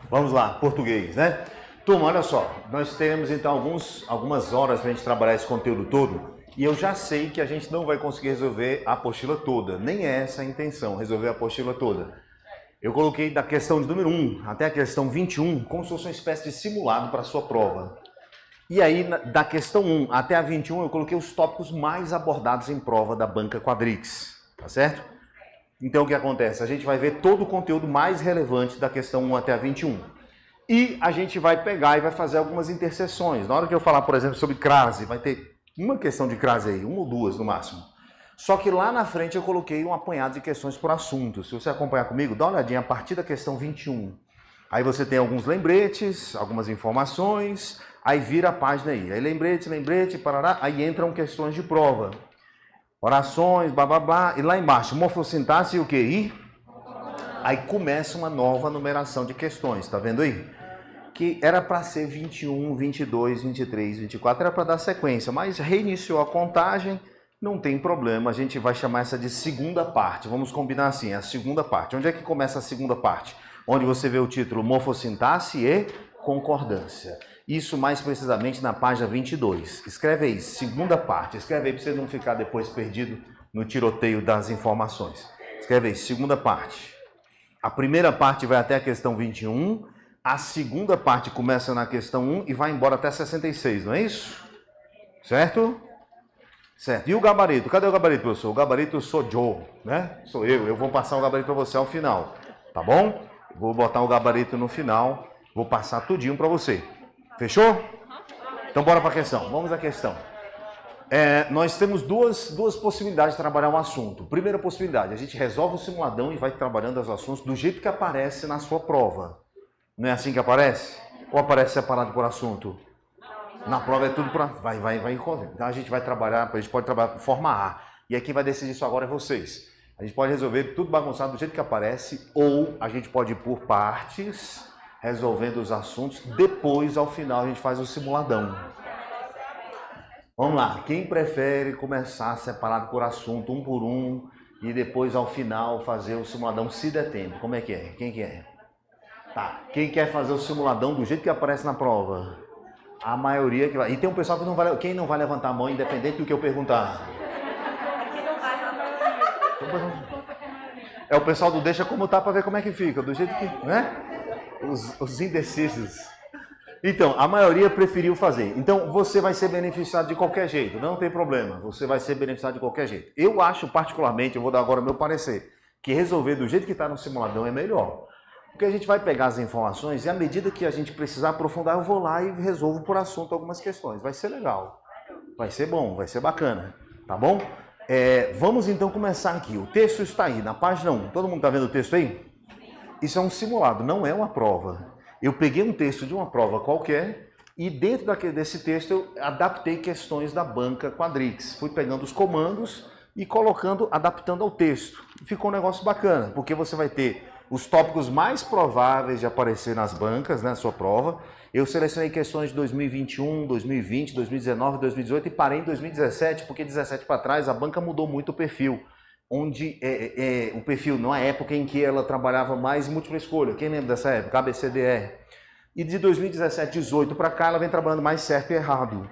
Vamos lá, português, né? Turma, olha só, nós temos então algumas horas para a gente trabalhar esse conteúdo todo e eu já sei que a gente não vai conseguir resolver a apostila toda, nem é essa a intenção, resolver a apostila toda. Eu coloquei da questão de número 1 até a questão 21 como se fosse uma espécie de simulado para a sua prova. E aí, da questão 1 até a 21, eu coloquei os tópicos mais abordados em prova da banca Quadrix, tá certo? Então, o que acontece? A gente vai ver todo o conteúdo mais relevante da questão 1 até a 21. E a gente vai pegar e vai fazer algumas interseções. Na hora que eu falar, por exemplo, sobre crase, vai ter uma questão de crase aí, uma ou duas no máximo. Só que lá na frente eu coloquei um apanhado de questões por assunto. Se você acompanhar comigo, dá uma olhadinha a partir da questão 21. Aí você tem alguns lembretes, algumas informações, aí vira a página aí. Aí lembrete, parará, aí entram questões de prova. Orações, blá, blá, blá, e lá embaixo, morfossintaxe e o quê? E aí começa uma nova numeração de questões, tá vendo aí? Que era para ser 21, 22, 23, 24, era para dar sequência, mas reiniciou a contagem, não tem problema, a gente vai chamar essa de segunda parte, vamos combinar assim, a segunda parte. Onde é que começa a segunda parte? Onde você vê o título morfossintaxe e concordância. Isso mais precisamente na página 22. Escreve aí, segunda parte. Escreve aí para você não ficar depois perdido no tiroteio das informações. Escreve aí, segunda parte. A primeira parte vai até a questão 21. A segunda parte começa na questão 1 e vai embora até 66, não é isso? Certo? Certo. E o gabarito? Cadê o gabarito, professor? O gabarito sou Joe, né? Sou eu. Eu vou passar o gabarito para você ao final. Tá bom? Vou botar o gabarito no final. Vou passar tudinho para você. Fechou? Então bora para a questão. Vamos à questão. Nós temos duas possibilidades de trabalhar um assunto. Primeira possibilidade, a gente resolve o simuladão e vai trabalhando os assuntos do jeito que aparece na sua prova. Não é assim que aparece? Ou aparece separado por assunto? Na prova é tudo por... Vai. Então a gente vai trabalhar, a gente pode trabalhar por forma A. E aí quem vai decidir isso agora é vocês. A gente pode resolver tudo bagunçado do jeito que aparece, ou a gente pode ir por partes, resolvendo os assuntos, depois ao final a gente faz o simuladão. Vamos lá, quem prefere começar separado por assunto, um por um, e depois ao final fazer o simuladão se der tempo? Como é que é? Quem quer? Tá, quem quer fazer o simuladão do jeito que aparece na prova? A maioria que vai. E tem um pessoal que não vai. Quem não vai levantar a mão independente do que eu perguntar? É o pessoal do deixa como tá para ver como é que fica, do jeito que, né? Os indecisos. Então, a maioria preferiu fazer. Então, você vai ser beneficiado de qualquer jeito, não tem problema. Você vai ser beneficiado de qualquer jeito. Eu acho particularmente, eu vou dar agora o meu parecer, que resolver do jeito que está no simuladão é melhor. Porque a gente vai pegar as informações e à medida que a gente precisar aprofundar, eu vou lá e resolvo por assunto algumas questões. Vai ser legal, vai ser bom, vai ser bacana, tá bom? Vamos então começar aqui. O texto está aí, na página 1. Todo mundo está vendo o texto aí? Isso é um simulado, não é uma prova. Eu peguei um texto de uma prova qualquer e dentro desse texto eu adaptei questões da banca Quadrix. Fui pegando os comandos e colocando, adaptando ao texto. Ficou um negócio bacana, porque você vai ter os tópicos mais prováveis de aparecer nas bancas, né, na sua prova. Eu selecionei questões de 2021, 2020, 2019, 2018 e parei em 2017, porque 2017 para trás a banca mudou muito o perfil. Onde o perfil, numa época em que ela trabalhava mais múltipla escolha. Quem lembra dessa época? ABCDR. E de 2017, 2018 para cá, ela vem trabalhando mais certo e errado.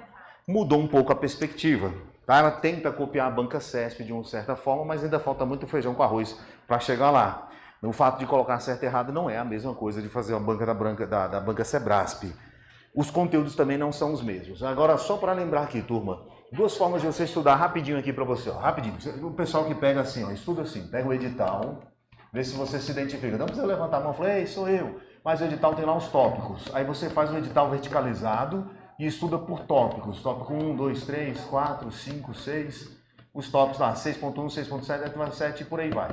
Mudou um pouco a perspectiva. Tá? Ela tenta copiar a banca CESP de uma certa forma, mas ainda falta muito feijão com arroz para chegar lá. O fato de colocar certo e errado não é a mesma coisa de fazer a banca da banca Sebrasp. Os conteúdos também não são os mesmos. Agora, só para lembrar aqui, turma, duas formas de você estudar rapidinho aqui para você, ó, rapidinho. O pessoal que pega assim, ó, estuda assim, pega o edital, vê se você se identifica. Não precisa levantar a mão e falar, ei, sou eu. Mas o edital tem lá os tópicos. Aí você faz um edital verticalizado e estuda por tópicos. Tópico 1, 2, 3, 4, 5, 6. Os tópicos lá, 6.1, 6.7, 7 e por aí vai.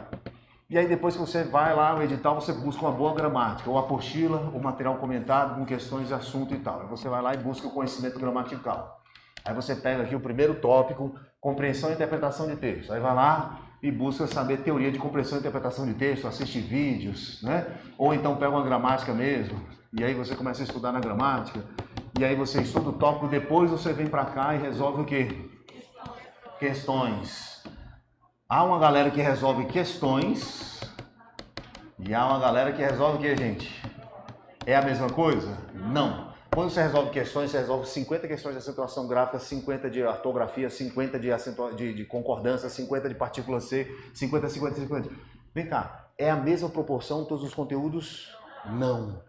E aí depois que você vai lá no edital, você busca uma boa gramática, ou apostila, ou material comentado com questões de assunto e tal. Aí você vai lá e busca o conhecimento gramatical. Aí você pega aqui o primeiro tópico, compreensão e interpretação de texto. Aí vai lá e busca saber teoria de compreensão e interpretação de texto, assiste vídeos, né? Ou então pega uma gramática mesmo, e aí você começa a estudar na gramática, e aí você estuda o tópico, depois você vem para cá e resolve o quê? Questões. Há uma galera que resolve questões, e há uma galera que resolve o quê, gente? É a mesma coisa? Não. Quando você resolve questões, você resolve 50 questões de acentuação gráfica, 50 de ortografia, 50 de concordância, 50 de partícula C, 50, 50, 50. Vem cá, é a mesma proporção todos os conteúdos? Não.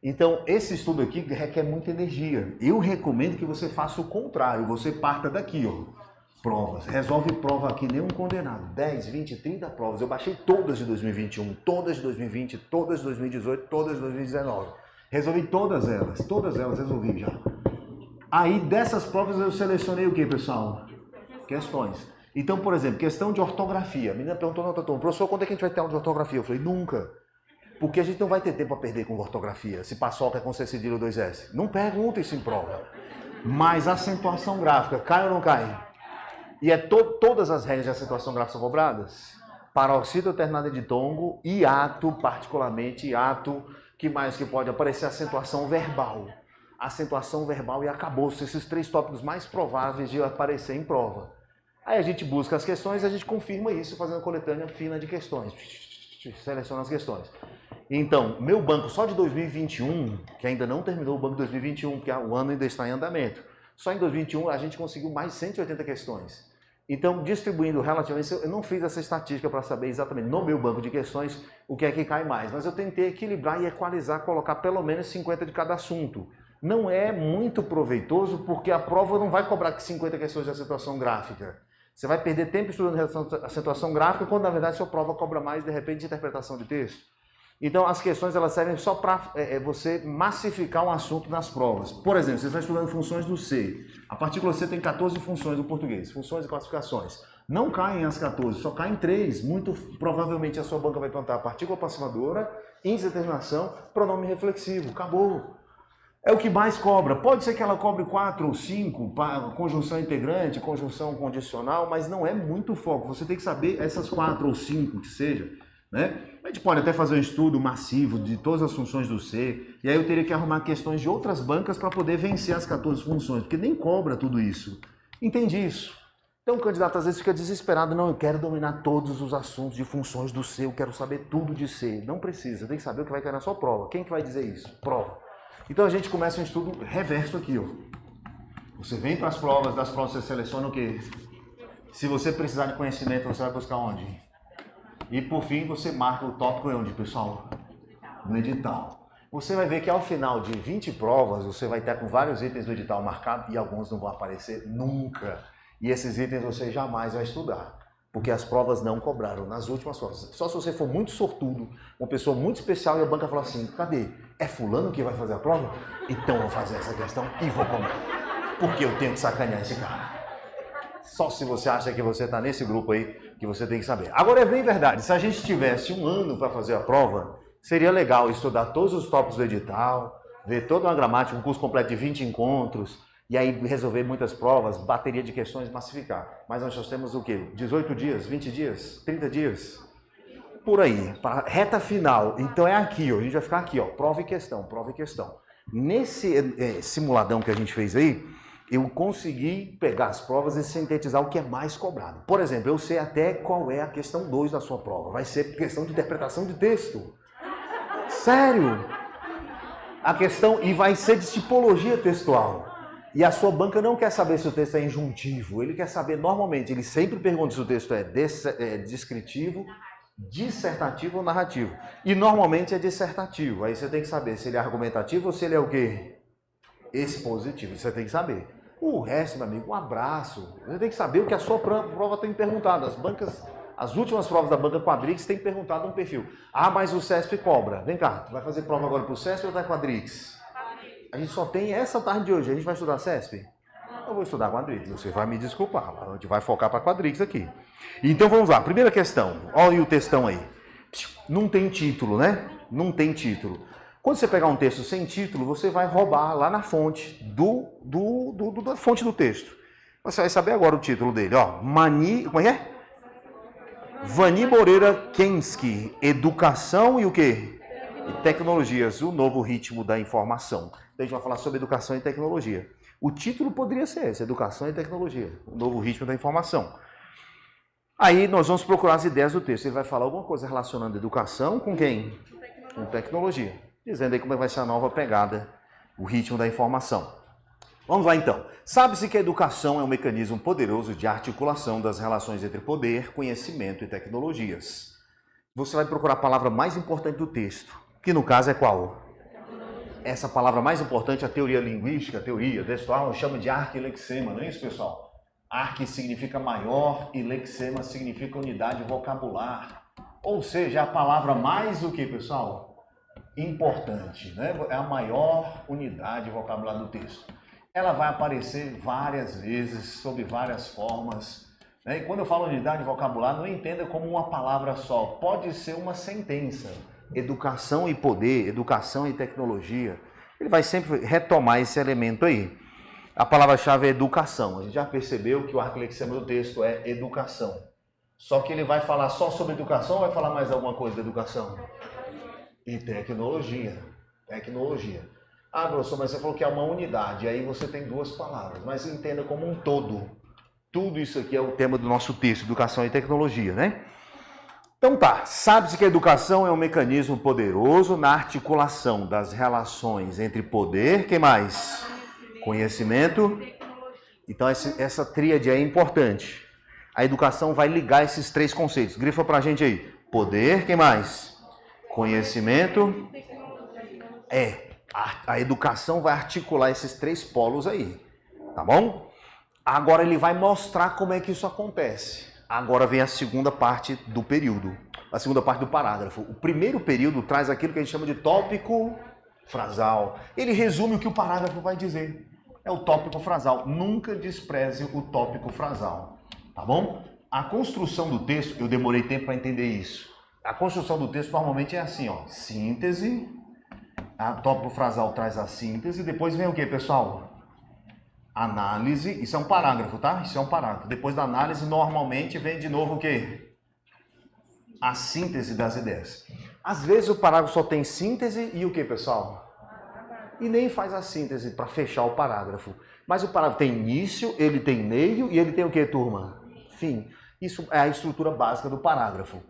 Então, esse estudo aqui requer muita energia. Eu recomendo que você faça o contrário, você parta daqui, ó. Provas. Resolve prova aqui, nenhum condenado. 10, 20, 30 provas. Eu baixei todas de 2021, todas de 2020, todas de 2018, todas de 2019. Resolvi todas elas resolvi já. Aí dessas provas eu selecionei o que, pessoal? Questões. Então, por exemplo, questão de ortografia. A menina perguntou, professor, quando é que a gente vai ter aula de ortografia? Eu falei, nunca. Porque a gente não vai ter tempo a perder com ortografia, se paçoca é com C cedilha ou 2S. Não pergunta isso em prova. Mas acentuação gráfica, cai ou não cai? E todas as regras de acentuação gráfica são cobradas? Paroxítono alternada de tongo, hiato, particularmente hiato, que mais que pode aparecer? Acentuação verbal. Acentuação verbal e acabou-se. Esses 3 tópicos mais prováveis de aparecer em prova. Aí a gente busca as questões e a gente confirma isso fazendo coletânea fina de questões. Seleciona as questões. Então, meu banco só de 2021, que ainda não terminou o banco de 2021, porque o ano ainda está em andamento, só em 2021 a gente conseguiu mais 180 questões. Então, distribuindo relativamente, eu não fiz essa estatística para saber exatamente no meu banco de questões o que é que cai mais, mas eu tentei equilibrar e equalizar, colocar pelo menos 50 de cada assunto. Não é muito proveitoso porque a prova não vai cobrar 50 questões de acentuação gráfica. Você vai perder tempo estudando acentuação gráfica quando na verdade sua prova cobra mais de repente de interpretação de texto. Então as questões elas servem só para você massificar um assunto nas provas. Por exemplo, você está estudando funções do C. A partícula C tem 14 funções do português, funções e classificações. Não caem as 14, só caem 3. Muito provavelmente a sua banca vai perguntar partícula aproximadora, índice de determinação, pronome reflexivo. Acabou. É o que mais cobra. Pode ser que ela cobre 4 ou 5, conjunção integrante, conjunção condicional, mas não é muito foco. Você tem que saber essas 4 ou 5 que seja. Né? A gente pode até fazer um estudo massivo de todas as funções do C, e aí eu teria que arrumar questões de outras bancas para poder vencer as 14 funções, porque nem cobra tudo isso. Entende isso? Então o candidato às vezes fica desesperado, não, eu quero dominar todos os assuntos de funções do C, eu quero saber tudo de C. Não precisa, tem que saber o que vai cair na sua prova. Quem que vai dizer isso? Prova. Então a gente começa um estudo reverso aqui, ó. Você vem para as provas, das provas você seleciona o quê? Se você precisar de conhecimento, você vai buscar onde? E por fim você marca o tópico onde, pessoal? No edital. Você vai ver que ao final de 20 provas, você vai estar com vários itens do edital marcado e alguns não vão aparecer nunca. E esses itens você jamais vai estudar, porque as provas não cobraram nas últimas provas. Só se você for muito sortudo, uma pessoa muito especial e a banca falar assim, cadê? É fulano que vai fazer a prova? Então eu vou fazer essa questão e vou comer. Porque eu tenho que sacanear esse cara. Só se você acha que você está nesse grupo aí, que você tem que saber. Agora é bem verdade, se a gente tivesse um ano para fazer a prova, seria legal estudar todos os tópicos do edital, ver toda uma gramática, um curso completo de 20 encontros, e aí resolver muitas provas, bateria de questões, massificar. Mas nós só temos o quê? 18 dias, 20 dias, 30 dias? Por aí, para a reta final. Então é aqui, ó, a gente vai ficar aqui, ó, prova e questão, prova e questão. Nesse simuladão que a gente fez aí, eu consegui pegar as provas e sintetizar o que é mais cobrado. Por exemplo, eu sei até qual é a questão 2 da sua prova. Vai ser questão de interpretação de texto. Sério? A questão, e vai ser de tipologia textual. E a sua banca não quer saber se o texto é injuntivo. Ele quer saber, normalmente, ele sempre pergunta se o texto é descritivo, dissertativo ou narrativo. E normalmente é dissertativo. Aí você tem que saber se ele é argumentativo ou se ele é o quê? Expositivo. Você tem que saber. O resto, meu amigo, um abraço. Você tem que saber o que a sua prova tem perguntado. As últimas provas da banca Quadrix têm perguntado um perfil. Ah, mas o CESP cobra. Vem cá, tu vai fazer prova agora para o CESP ou da Quadrix? A gente só tem essa tarde de hoje. A gente vai estudar CESP? Eu vou estudar Quadrix. Você vai me desculpar. A gente vai focar para Quadrix aqui. Então vamos lá. Primeira questão. Olha o textão aí. Não tem título, né? Não tem título. Quando você pegar um texto sem título, você vai roubar lá na fonte da fonte do texto. Você vai saber agora o título dele. Ó, como é? Vani Moreira Kensky, Educação e o quê? E Tecnologias, o novo ritmo da informação. Então a gente vai falar sobre educação e tecnologia. O título poderia ser esse, Educação e Tecnologia, o novo ritmo da informação. Aí nós vamos procurar as ideias do texto. Ele vai falar alguma coisa relacionando educação com quem? Com tecnologia. dizendo aí como vai ser a nova pegada, o ritmo da informação. Vamos lá então. Sabe-se que a educação é um mecanismo poderoso de articulação das relações entre poder, conhecimento e tecnologias. Você vai procurar a palavra mais importante do texto, que no caso é qual? Essa palavra mais importante, a teoria linguística, a teoria textual, chama de arquilexema, não é isso, pessoal? Arque significa maior e lexema significa unidade vocabular. Ou seja, a palavra mais o que, pessoal? Importante, né? É a maior unidade vocabular do texto. Ela vai aparecer várias vezes, sob várias formas. Né? E quando eu falo unidade vocabular, não entenda como uma palavra só. Pode ser uma sentença. Educação e poder, educação e tecnologia. Ele vai sempre retomar esse elemento aí. A palavra-chave é educação. A gente já percebeu que o arquilexema do texto é educação. Só que ele vai falar só sobre educação ou vai falar mais alguma coisa da educação? E tecnologia. Tecnologia. Ah, professor, mas você falou que é uma unidade, aí você tem duas palavras, mas entenda como um todo. Tudo isso aqui é o tema do nosso texto, educação e tecnologia, né? Então tá, sabe-se que a educação é um mecanismo poderoso na articulação das relações entre poder, quem mais? Conhecimento. Então essa tríade é importante. A educação vai ligar esses três conceitos. Grifa pra gente aí. Poder, quem mais? Conhecimento. A educação vai articular esses três polos aí, tá bom? Agora ele vai mostrar como é que isso acontece. Agora vem a segunda parte do período, a segunda parte do parágrafo. O primeiro período traz aquilo que a gente chama de tópico frasal. Ele resume o que o parágrafo vai dizer. É o tópico frasal. Nunca despreze o tópico frasal, tá bom? A construção do texto, eu demorei tempo para entender isso. A construção do texto normalmente é assim, ó, síntese. A tópico frasal traz a síntese, depois vem o que, pessoal? Análise, isso é um parágrafo, tá? Isso é um parágrafo. Depois da análise, normalmente vem de novo o quê? A síntese das ideias. Às vezes o parágrafo só tem síntese e o que, pessoal? E nem faz a síntese para fechar o parágrafo. Mas o parágrafo tem início, ele tem meio e ele tem o que, turma? Fim. Isso é a estrutura básica do parágrafo.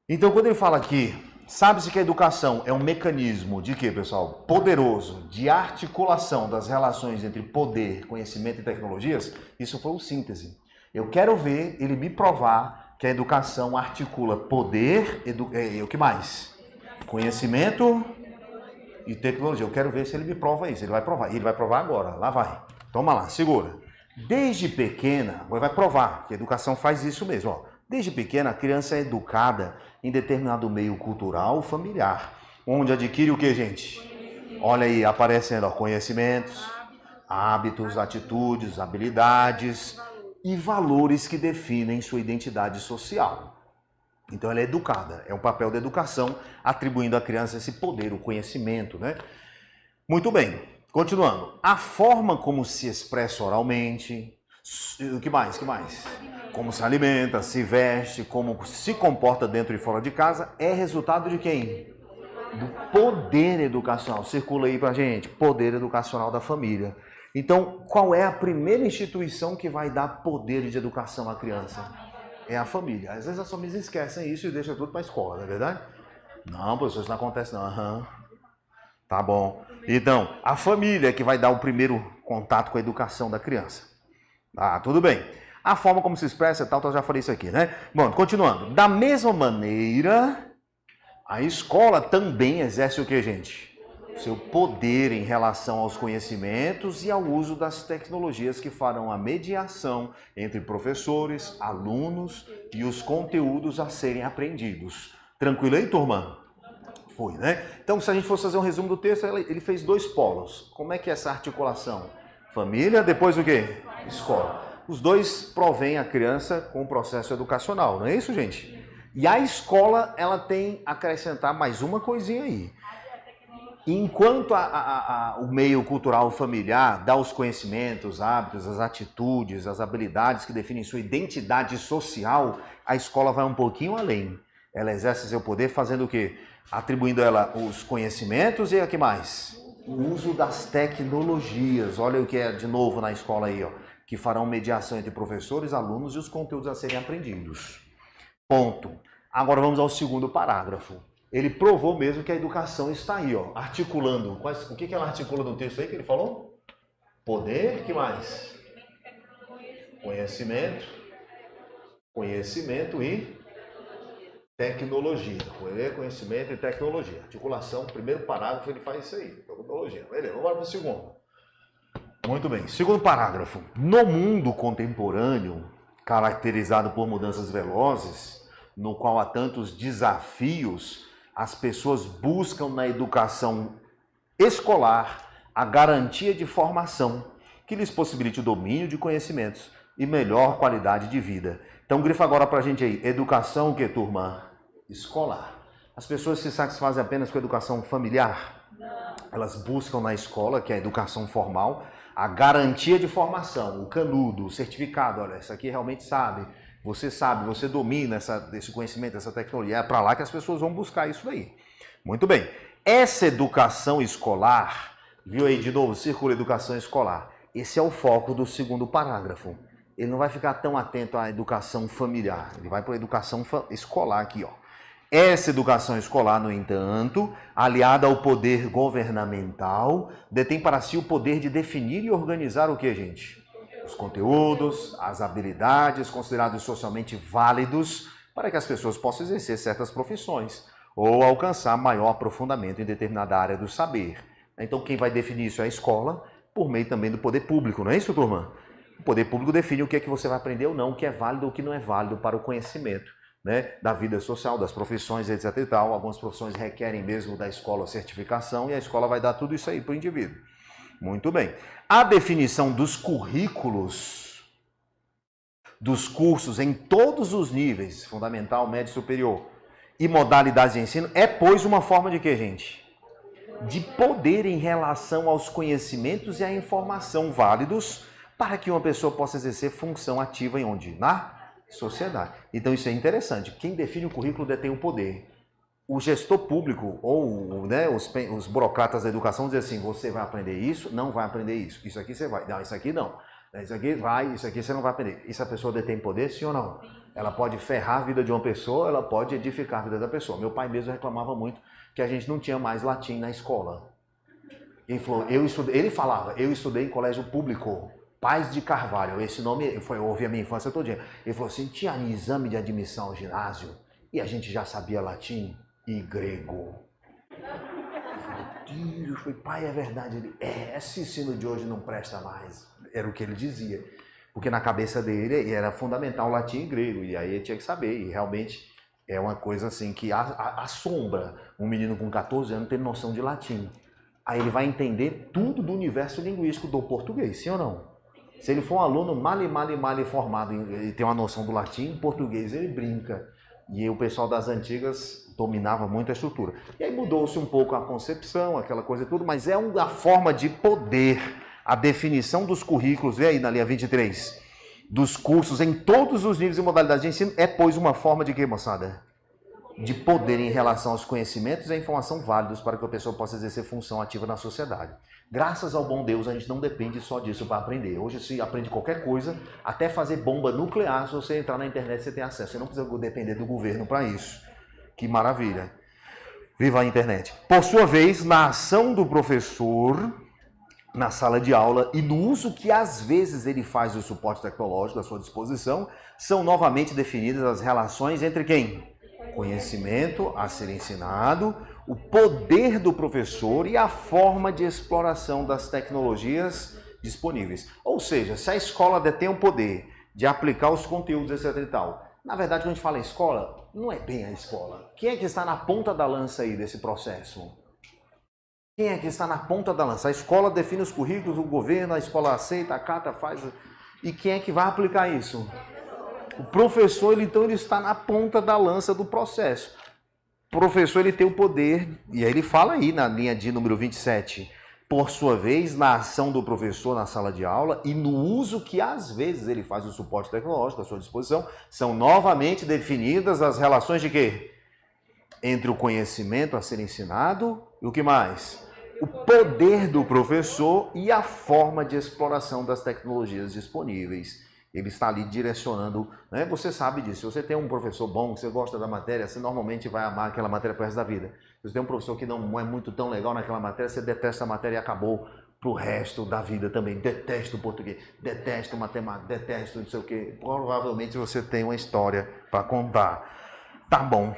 Então, quando ele fala aqui, sabe-se que a educação é um mecanismo de quê, pessoal? Poderoso, de articulação das relações entre poder, conhecimento e tecnologias. Isso foi o síntese. Eu quero ver ele me provar que a educação articula poder, o que mais? Conhecimento e tecnologia. Eu quero ver se ele me prova isso. Ele vai provar. Ele vai provar agora. Lá vai. Toma lá, segura. Desde pequena, vai provar que a educação faz isso mesmo, ó. Desde pequena, a criança é educada em determinado meio cultural, familiar, onde adquire o que, gente? Olha aí, aparecendo, ó, conhecimentos, hábitos, atitudes, habilidades e valores que definem sua identidade social. Então ela é educada, é um papel da educação, atribuindo à criança esse poder, o conhecimento, né? Muito bem, continuando. A forma como se expressa oralmente, o que mais? Como se alimenta, se veste, como se comporta dentro e fora de casa, é resultado de quem? Do poder educacional. Circula aí pra gente, poder educacional da família. Então, qual é a primeira instituição que vai dar poder de educação à criança? É a família. Às vezes as famílias esquecem isso e deixam tudo para a escola, não é verdade? Não, professor, isso não acontece não. Uhum. Tá bom. Então, a família é que vai dar o primeiro contato com a educação da criança. Ah, tudo bem. A forma como se expressa, tal, eu já falei isso aqui, né? Bom, continuando. Da mesma maneira, a escola também exerce o que, gente? Seu poder em relação aos conhecimentos e ao uso das tecnologias que farão a mediação entre professores, alunos e os conteúdos a serem aprendidos. Tranquilo aí, turma? Foi, né? Então, se a gente fosse fazer um resumo do texto, ele fez dois polos. Como é que é essa articulação? Família, depois o quê? Escola. Os dois provêm a criança com o processo educacional, não é isso, gente? E a escola, ela tem a acrescentar mais uma coisinha aí. Enquanto o meio cultural familiar dá os conhecimentos, os hábitos, as atitudes, as habilidades que definem sua identidade social, a escola vai um pouquinho além. Ela exerce seu poder fazendo o quê? Atribuindo a ela os conhecimentos e o que mais? O uso das tecnologias. Olha o que é de novo na escola aí, ó. Que farão mediação entre professores, alunos e os conteúdos a serem aprendidos. Ponto. Agora vamos ao segundo parágrafo. ele provou mesmo que a educação está aí, ó, articulando. O que ela articula no texto aí que ele falou? Poder, que mais? Conhecimento. Conhecimento e tecnologia. Poder, conhecimento e tecnologia. Articulação, primeiro parágrafo ele faz isso aí. Tecnologia. Beleza, vamos para o segundo. Muito bem. Segundo parágrafo. No mundo contemporâneo, caracterizado por mudanças velozes, no qual há tantos desafios, as pessoas buscam na educação escolar a garantia de formação que lhes possibilite o domínio de conhecimentos e melhor qualidade de vida. Então grifa agora pra gente aí, educação o que, turma? Escolar. As pessoas se satisfazem apenas com a educação familiar? Não. Elas buscam na escola, que é a educação formal, a garantia de formação, o canudo, o certificado. Olha, isso aqui realmente sabe, você domina esse conhecimento, essa tecnologia. É para lá que as pessoas vão buscar isso daí. Muito bem. Essa educação escolar, viu aí de novo, círculo educação escolar. Esse é o foco do segundo parágrafo. Ele não vai ficar tão atento à educação familiar, ele vai para a educação escolar aqui, ó. Essa educação escolar, no entanto, aliada ao poder governamental, detém para si o poder de definir e organizar o que, gente? Os conteúdos, as habilidades considerados socialmente válidos para que as pessoas possam exercer certas profissões ou alcançar maior aprofundamento em determinada área do saber. Então, quem vai definir isso é a escola, por meio também do poder público, não é isso, turma? O poder público define o que é que você vai aprender ou não, o que é válido ou o que não é válido para o conhecimento, né, da vida social, das profissões, etc e tal. Algumas profissões requerem mesmo da escola certificação e a escola vai dar tudo isso aí para o indivíduo. Muito bem. A definição dos currículos, dos cursos em todos os níveis, fundamental, médio e superior, e modalidades de ensino, é, pois, uma forma de quê, gente? De poder em relação aos conhecimentos e à informação válidos para que uma pessoa possa exercer função ativa em onde? Na sociedade. Então isso é interessante. Quem define o currículo detém o poder. O gestor público ou, né, os burocratas da educação dizem assim, você vai aprender isso, não vai aprender isso. Isso aqui você vai. Não, isso aqui não. Isso aqui vai, isso aqui você não vai aprender. Isso a pessoa detém poder, sim ou não? Ela pode ferrar a vida de uma pessoa, ela pode edificar a vida da pessoa. Meu pai mesmo reclamava muito que a gente não tinha mais latim na escola. Ele falava, eu estudei em colégio público, Paz de Carvalho, esse nome eu ouvi a minha infância todinha. Ele falou assim, tinha exame de admissão ao ginásio e a gente já sabia latim e grego. Eu falei, pai, é verdade. Ele, esse ensino de hoje não presta mais. Era o que ele dizia. Porque na cabeça dele era fundamental latim e grego, e aí ele tinha que saber, e realmente é uma coisa assim que assombra um menino com 14 anos ter noção de latim. Aí ele vai entender tudo do universo linguístico do português, sim ou não? Se ele for um aluno mal formado e tem uma noção do latim, em português ele brinca. E o pessoal das antigas dominava muito a estrutura. E aí mudou-se um pouco a concepção, aquela coisa e tudo, mas é uma forma de poder. A definição dos currículos, vê aí na linha 23, dos cursos em todos os níveis e modalidades de ensino, é, pois, uma forma de quê, moçada? De poder em relação aos conhecimentos e à informação válidos para que a pessoa possa exercer função ativa na sociedade. Graças ao bom Deus, a gente não depende só disso para aprender. Hoje se aprende qualquer coisa, até fazer bomba nuclear, se você entrar na internet você tem acesso. Você não precisa depender do governo para isso. Que maravilha. Viva a internet. Por sua vez, na ação do professor, na sala de aula e no uso que às vezes ele faz do suporte tecnológico à sua disposição, são novamente definidas as relações entre quem? Conhecimento a ser ensinado, o poder do professor e a forma de exploração das tecnologias disponíveis. Ou seja, se a escola detém o poder de aplicar os conteúdos, etc e tal, na verdade, quando a gente fala em escola, não é bem a escola. Quem é que está na ponta da lança aí desse processo? Quem é que está na ponta da lança? A escola define os currículos, o governo, a escola aceita, acata, faz. E quem é que vai aplicar isso? O professor, então, ele está na ponta da lança do processo. O professor, ele tem o poder, e aí ele fala aí na linha de número 27, por sua vez, na ação do professor na sala de aula e no uso que às vezes ele faz do suporte tecnológico à sua disposição, são novamente definidas as relações de quê? Entre o conhecimento a ser ensinado e o que mais? O poder do professor e a forma de exploração das tecnologias disponíveis. Ele está ali direcionando, né? Você sabe disso. Se você tem um professor bom, que você gosta da matéria, você normalmente vai amar aquela matéria pro resto da vida. Se você tem um professor que não é muito tão legal naquela matéria, você detesta a matéria e acabou pro resto da vida também. Detesto o português, detesto matemática, detesto não sei o quê. Provavelmente você tem uma história para contar. Tá bom.